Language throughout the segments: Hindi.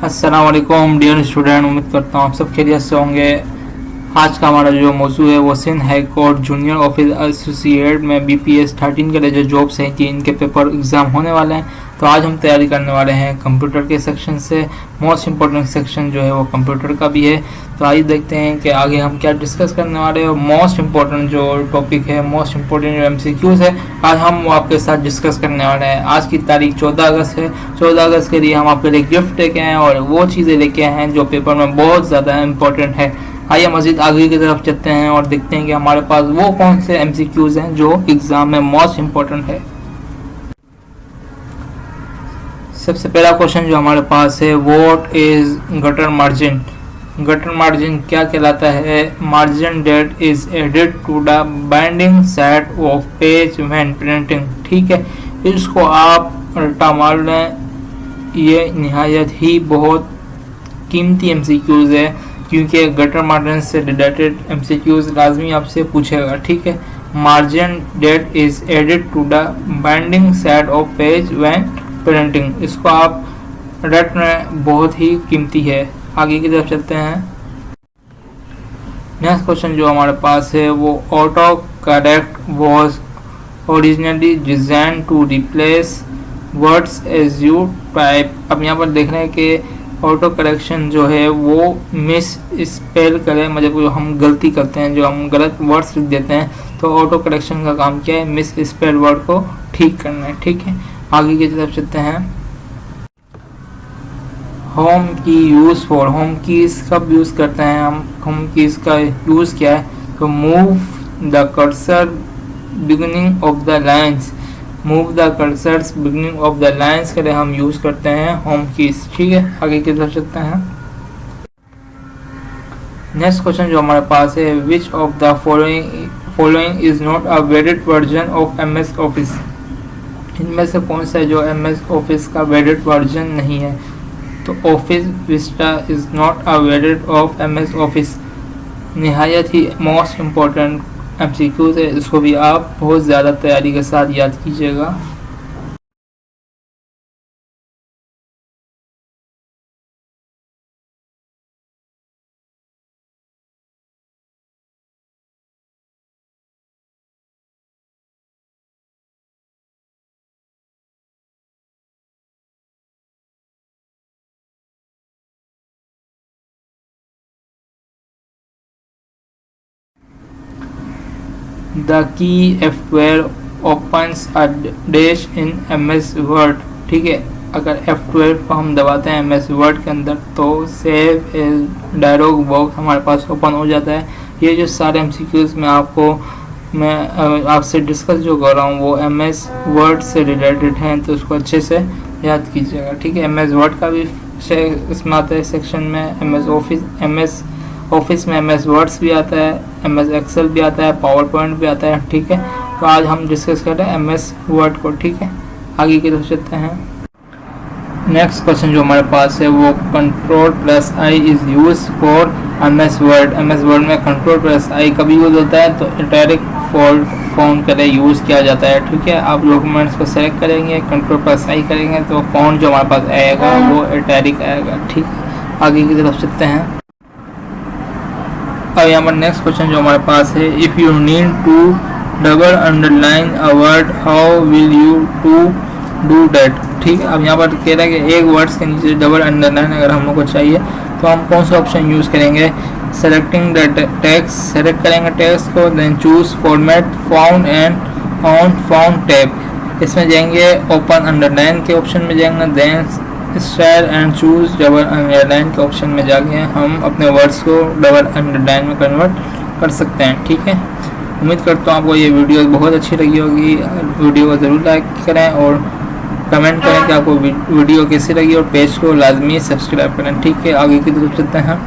अस्सलाम वालेकुम डियर स्टूडेंट, उम्मीद करता हूँ आप सब खैरियत से होंगे। आज का हमारा जो मौजू है वो Sindh high court junior office associate में BPS 13 के लिए जो जॉब्स हैं 3 के पेपर एग्ज़ाम होने वाले हैं। तो आज हम तैयारी करने वाले हैं कंप्यूटर के सेक्शन से। मोस्ट इम्पोर्टेंट सेक्शन जो है वो कंप्यूटर का भी है। तो आइए देखते हैं कि आगे हम क्या डिस्कस करने वाले हैं। मोस्ट इम्पोर्टेंट जो टॉपिक है, मोस्ट इम्पोर्टेंट जो MCQs है, आज हम वो आपके साथ डिस्कस करने वाले हैं। आज की तारीख 14 अगस्त है। 14 अगस्त के लिए हम आपके लिए गिफ्ट लेके आए हैं और वो चीज़ें लेके आए हैं जो पेपर में बहुत ज़्यादा इम्पोर्टेंट है। आइए मज़ीद आगे की तरफ चलते हैं और देखते हैं कि हमारे पास वो कौन से MCQs हैं जो एग्ज़ाम में मोस्ट इम्पोर्टेंट है। सबसे पहला क्वेश्चन जो हमारे पास है, what is gutter margin. Gutter margin क्या कहलाता है? Margin that is added to the binding set of page when printing. ठीक है, इसको आप रट्टा मार लें। ये निहायत ही बहुत कीमती MCQs है क्योंकि गटर मार्जिन से रिलेटेड MCQs लाजमी आपसे पूछेगा। ठीक है, margin that is added to the binding set of page when printing, इसको आप रट में, बहुत ही कीमती है। आगे की तरफ चलते हैं। नेक्स्ट क्वेश्चन जो हमारे पास है वो auto correct was originally design to replace words as you type. अब यहाँ पर देख रहे हैं कि ऑटो करेक्शन जो है वो मिस स्पेल करे, मतलब जो हम गलती करते हैं, जो हम गलत वर्ड्स लिख देते हैं, तो ऑटो करेक्शन का काम क्या है? मिस स्पेल वर्ड को ठीक करना है। ठीक है, आगे की तरफ चलते हैं। होम की यूज फॉर, होम कीज कब यूज करते हैं हम? होम कीज का यूज क्या है? तो move the cursor beginning of the lines, move the cursors beginning of the lines के लिए हम यूज करते हैं होम कीज। ठीक है, आगे की तरफ चलते हैं। नेक्स्ट क्वेश्चन जो हमारे पास है, which of the following is not a वेडेड version of MS office. इनमें से कौन सा जो MS ऑफिस का वेडेड वर्जन नहीं है? तो office Vista is not a वेडेड of MS office. निहायत ही मोस्ट इम्पोर्टेंट MCQs है, इसको भी आप बहुत ज़्यादा तैयारी के साथ याद कीजिएगा। The key F12 opens a dash in MS Word। ठीक है, अगर F12 को हम दबाते हैं MS Word के अंदर तो सेव एज डायलॉग बॉक्स हमारे पास ओपन हो जाता है। ये जो सारे MCQs मैं आपसे डिस्कस जो कर रहा हूँ वो MS Word से रिलेटेड हैं, तो उसको अच्छे से याद कीजिएगा। ठीक है, MS Word का भी इसमें आता है सेक्शन में, MS ऑफिस में MS वर्ड्स भी आता है, MS एक्सेल भी आता है, पावर पॉइंट भी आता है। ठीक है, तो आज हम डिस्कस कर रहे हैं MS वर्ड को। ठीक है, आगे की तरफ चलते हैं। नेक्स्ट क्वेश्चन जो हमारे पास है वो Ctrl+I is use for MS word. MS word में Ctrl+I कभी यूज होता है? तो इटैलिक फॉन्ट के लिए यूज़ किया जाता है। ठीक है, आप डॉक्यूमेंट्स को सेलेक्ट करेंगे, Ctrl+I करेंगे तो फॉन्ट जो हमारे पास आएगा वो इटैलिक आएगा। ठीक, आगे की तरफ चलते हैं। अब यहाँ पर नेक्स्ट क्वेश्चन जो हमारे पास है, if you need to double underline a word how will you to do that. ठीक है, अब यहाँ पर कह रहा है कि एक वर्ड्स के नीचे डबल अंडरलाइन अगर हम लोग को चाहिए तो हम कौन सा ऑप्शन यूज़ करेंगे? सेलेक्टिंग द टेक्स्ट, सेलेक्ट करेंगे टेक्स्ट को, then choose format font and on font tab. इसमें जाएंगे ओपन अंडरलाइन के ऑप्शन में जाएंगे, then style and choose double underline के ऑप्शन में जाके हम अपने वर्ड्स को डबल अंडरलाइन में कन्वर्ट कर सकते हैं। ठीक है, उम्मीद करता हूँ आपको ये वीडियो बहुत अच्छी लगी होगी। वीडियो को ज़रूर लाइक करें और कमेंट करें कि आपको वीडियो कैसी लगी, और पेज को लाजमी सब्सक्राइब करें। ठीक है, आगे की तरफ चलते हैं।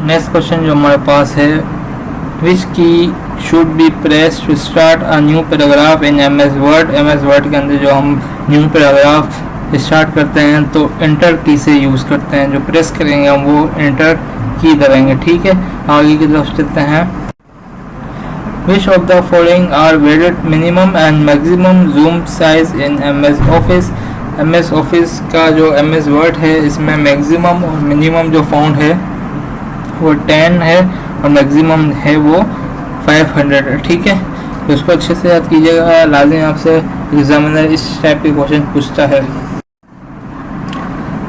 नेक्स्ट क्वेश्चन जो हमारे पास है, which key should be press to start a new paragraph in MS word. MS word के अंदर जो हम न्यू पैराग्राफ स्टार्ट करते हैं तो एंटर की से यूज़ करते हैं, जो प्रेस करेंगे हम वो एंटर की दबाएंगे। ठीक है, आगे की तरफ चलते हैं। Which of the following are varied minimum and maximum zoom size in MS Office? MS office का जो MS वर्ड है इसमें मैक्सिमम और मिनिमम जो फाउंड है वो 10 है और मैक्सिमम है वो 500 है। ठीक है, तो उसको अच्छे से याद कीजिएगा, लाजिम आपसे एग्जामिनर इस टाइप के क्वेश्चन पूछता है।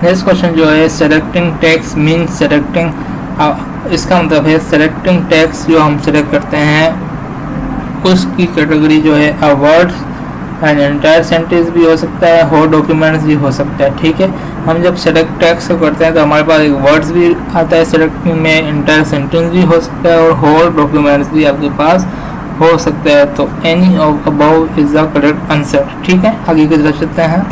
नेक्स्ट क्वेश्चन जो है सेलेक्टिंग टेक्स्ट मीन सेलेक्टिंग, इसका मतलब है सेलेक्टिंग टेक्स्ट जो हम सेलेक्ट करते हैं उसकी कैटेगरी जो है a word and entire sentence भी हो सकता है, होल डॉक्यूमेंट्स भी हो सकता है। ठीक है, हम जब सेलेक्ट टेक्स्ट करते हैं तो हमारे पास एक वर्ड्स भी आता है सेलेक्टिंग में, एंटायर सेंटेंस भी हो सकता है और होल डॉक्यूमेंट्स भी आपके पास हो सकता है। तो any of above is the correct answer. ठीक है, आगे की तरफ चलते हैं।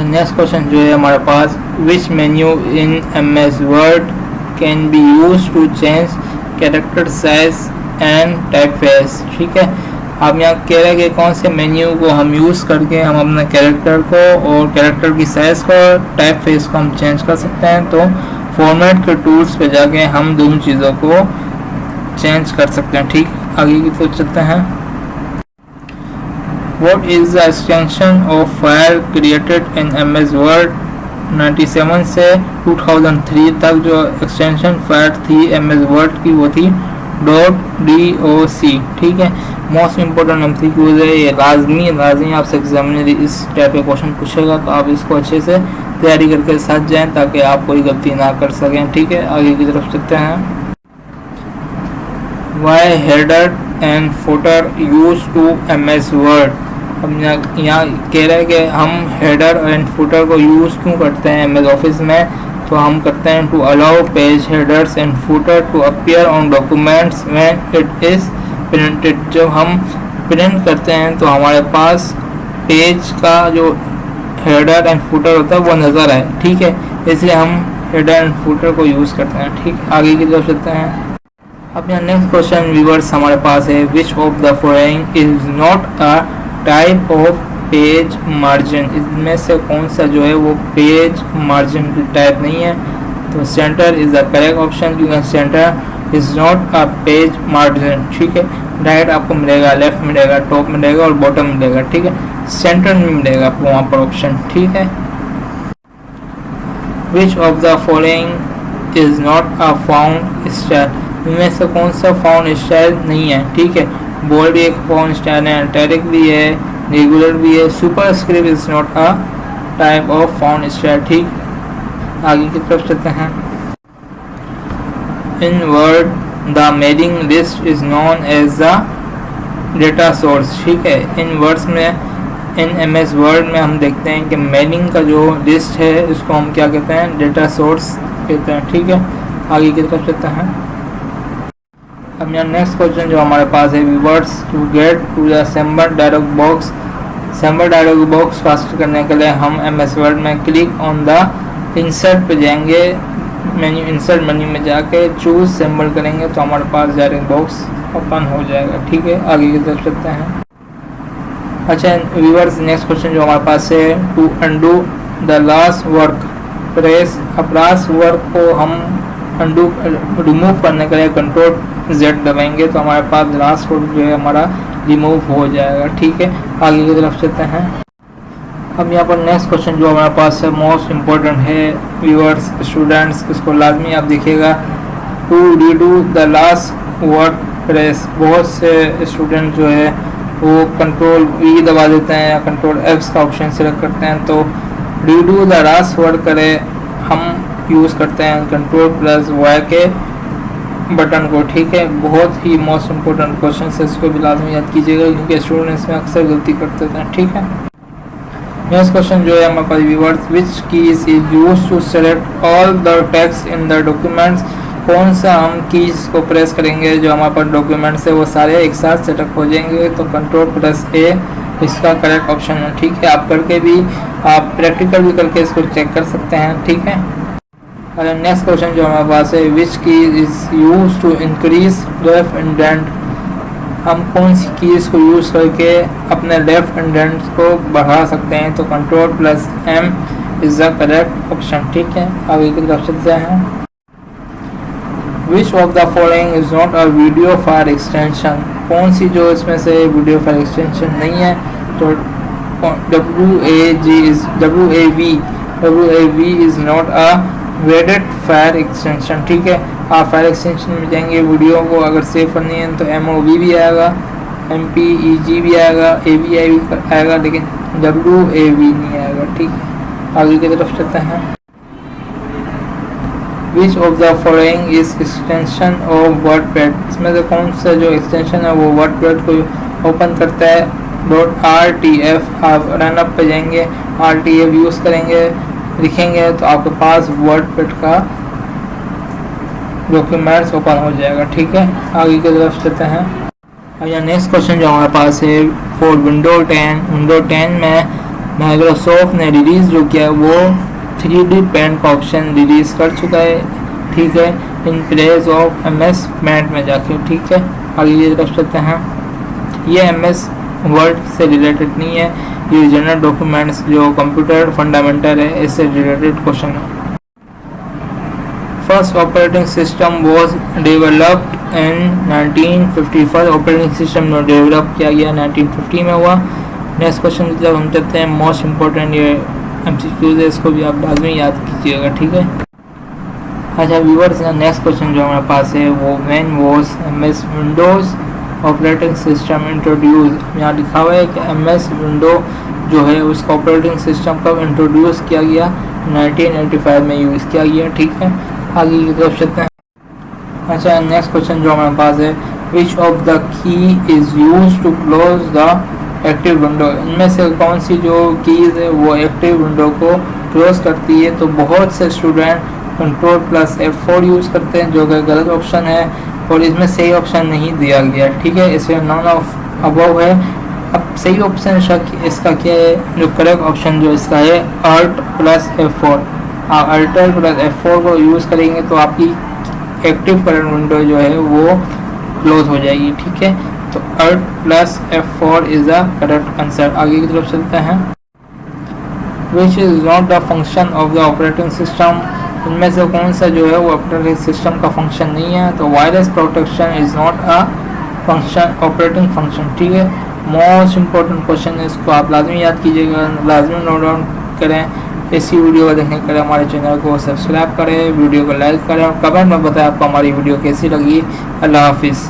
नेक्स्ट क्वेश्चन जो है हमारे पास which menu in MS word can be use to change character size and typeface. ठीक है, आप यहाँ कह रहे हैं कि कौन से मेन्यू को हम यूज़ करके हम अपने कैरेक्टर को और कैरेक्टर की साइज़ को टाइप फेस को हम चेंज कर सकते हैं। तो फॉर्मेट के टूल्स पे जाके हम दोनों चीज़ों को चेंज कर सकते हैं। ठीक, आगे की तरफ चलते हैं। What is the extension of file created in MS Word 97 से 2003 तक जो एक्सटेंशन फाइल थी MS Word की वो थी .doc। ठीक है, मोस्ट इम्पोर्टेंट MCQs है ये, लाजमी आपसे एग्जामिनर इस टाइप का क्वेश्चन पूछेगा तो आप इसको अच्छे से तैयारी करके साथ जाएं ताकि आप कोई गलती ना कर सकें। ठीक है, आगे की तरफ चलते हैं। Why header and footer use to MS word. अब यहाँ कह रहे हैं कि हम हेडर एंड फुटर को यूज़ क्यों करते हैं MS ऑफिस में, तो हम करते हैं to allow page headers and footer to appear on documents when it is printed. जब हम प्रिंट करते हैं तो हमारे पास पेज का जो हेडर एंड फुटर होता है वो नज़र आए। ठीक है, इसलिए हम हेडर एंड फुटर को यूज़ करते हैं। ठीक, आगे की तरफ चलते हैं। अब यहाँ नेक्स्ट क्वेश्चन व्यूअर्स हमारे पास है which of the following is not a type of page margin. इसमें से कौन सा जो है वो पेज मार्जिन की टाइप नहीं है। तो centre is the correct option, क्योंकि centre is not a page margin. ठीक है, राइट आपको मिलेगा, लेफ्ट मिलेगा, टॉप मिलेगा और बॉटम मिलेगा। ठीक है, सेंटर में मिलेगा आपको वहाँ पर ऑप्शन। ठीक है, which of the following is not a found style. इनमें से कौन सा फाउंड स्टाइल नहीं है। ठीक है, बोल्ड भी एक फाउंड स्टाइल है, इटैलिक भी है, रेगुलर भी है, superscript is not a type of font style. ठीक, आगे की तरफ चलते हैं। In Word the mailing list is known as the data source. ठीक है, इन वर्ड्स में इन MS वर्ड में हम देखते हैं कि मेलिंग का जो लिस्ट है इसको हम क्या कहते हैं, डेटा सोर्स कहते हैं। ठीक है, आगे की तरफ चलते हैं। अब यहाँ नेक्स्ट क्वेश्चन जो हमारे पास है words to get to the symbol dialog box. Symbol dialog box fast करने के लिए हम MS वर्ड में क्लिक ऑन द इंसर्ट पे जाएंगे, मेन्यू इंसर्ट मेन्यू में जाके चूज सिंबल करेंगे तो हमारे पास डायलॉग बॉक्स ओपन हो जाएगा। ठीक है, आगे की तरफ चलते हैं। अच्छा व्यूअर्स, नेक्स्ट क्वेश्चन जो हमारे पास है to undo the last work press. अब लास्ट वर्क को हम अंडू रिमूव करने के लिए Ctrl+Z दबाएंगे तो हमारे पास लास्ट वर्क जो है हमारा रिमूव हो जाएगा। ठीक है, आगे की तरफ चलते हैं। अब यहाँ पर नेक्स्ट क्वेश्चन जो हमारे पास है मोस्ट इम्पोर्टेंट है व्यूअर्स स्टूडेंट्स, इसको लाजमी आप देखिएगा। To redo the last work press. बहुत से स्टूडेंट जो है वो Ctrl+V दबा देते हैं या Ctrl+X का ऑप्शन सेलेक्ट करते हैं, तो रीडू द लास्ट वर्ड करें हम यूज़ करते हैं Ctrl+Y के बटन को। ठीक है, बहुत ही मोस्ट इम्पोर्टेंट क्वेश्चन है, इसको भी लाजमी याद कीजिएगा क्योंकि स्टूडेंट्स में अक्सर गलती करते हैं। ठीक है, नेक्स्ट क्वेश्चन जो है हमारे पास viewers which keys is used to select all the text in the documents. कौन सा हम कीज को प्रेस करेंगे जो हमारे पास डॉक्यूमेंट्स है वो सारे एक साथ सेटअप हो जाएंगे, तो Ctrl+A इसका करेक्ट ऑप्शन है। ठीक है, आप करके भी आप प्रैक्टिकल भी करके इसको चेक कर सकते हैं। ठीक है, और नेक्स्ट क्वेश्चन जो हमारे पास है which key is use to increase left indent. हम कौन सी कीज को यूज़ करके अपने लेफ्ट इंडेंट को बढ़ा सकते हैं, तो Ctrl+M is the correct option. ठीक है, आगे की तरफ चलते हैं। विच of the following is not a video file extension. कौन सी जो इसमें से वीडियो फाइल एक्सटेंशन नहीं है, तो WAV is not a वेडेड fire extension. ठीक है, आप फायर एक्सटेंशन में जाएंगे, वीडियो को अगर सेव करनी है तो MOV भी आएगा, MPEG भी आएगा, AVI भी आएगा, लेकिन WAV नहीं आएगा। ठीक है, आगे की तरफ चलते हैं। Which of the following is extension of WordPad? इसमें से कौन सा जो एक्सटेंशन है वो WordPad को ओपन करता है। .rtf आप रनअप पे जाएंगे, rtf यूज़ करेंगे, लिखेंगे तो आपके पास WordPad का डॉक्यूमेंट्स ओपन हो जाएगा। ठीक है, आगे की तरफ चलते हैं। और नेक्स्ट क्वेश्चन जो हमारे पास है फॉर विंडो 10 में माइक्रोसॉफ्ट ने रिलीज़ जो किया वो 3D पेंट का ऑप्शन रिलीज़ कर चुका है। ठीक है, in place of MS paint में जाके। ठीक है, आगे की तरफ चलते हैं। ये MS वर्ड से रिलेटेड नहीं है, ये जनरल डॉक्यूमेंट्स जो कंप्यूटर फंडामेंटल है इससे रिलेटेड क्वेश्चन है। First operating system was developed in 1950। First operating system जो डेवलप किया गया 1950 में हुआ। नेक्स्ट क्वेश्चन की तरफ हम चलते हैं। मोस्ट इंपॉर्टेंट ये MCQs है, इसको भी आप लाजमी याद कीजिएगा। ठीक है, अच्छा व्यूअर्स, नेक्स्ट क्वेश्चन जो हमारे पास है वो when was MS Windows operating system introduce. यहाँ लिखा हुआ है कि MS विंडो जो है उसका ऑपरेटिंग सिस्टम कब इंट्रोड्यूस किया गया, 1985 में यूज़ किया गया। ठीक है, आगे की तरफ चलते हैं। अच्छा नेक्स्ट क्वेश्चन जो हमारे पास है which of the key is use to close the active window. इनमें से कौन सी जो कीज़ है वो एक्टिव विंडो को क्लोज करती है। तो बहुत से स्टूडेंट Ctrl+F4 यूज़ करते हैं जो कि गलत ऑप्शन है और इसमें सही ऑप्शन नहीं दिया गया। ठीक है, इसमें नॉन ऑफ अबव है। अब सही ऑप्शन इसका क्या है, जो करेक्ट ऑप्शन जो इसका है Alt+F4। आप Alt+F4 को यूज़ करेंगे तो आपकी एक्टिव करंट विंडो जो है वो क्लोज हो जाएगी। ठीक है, तो Alt+F4 is the correct answer. आगे की तरफ चलते हैं। Which is not the function of the operating system. इनमें से कौन सा जो है वो ऑपरेटिंग सिस्टम का फंक्शन नहीं है। तो virus protection is not a function, operating function. ठीक है, मोस्ट इंपॉर्टेंट क्वेश्चन है, इसको आप लाजमी याद कीजिएगा, लाजमी नोट डाउन करें। इसी वीडियो को देखने के लिए हमारे चैनल को सब्सक्राइब करें, वीडियो को लाइक करें और कमेंट में बताएं आपको हमारी वीडियो कैसी लगी। अल्लाह हाफिज़।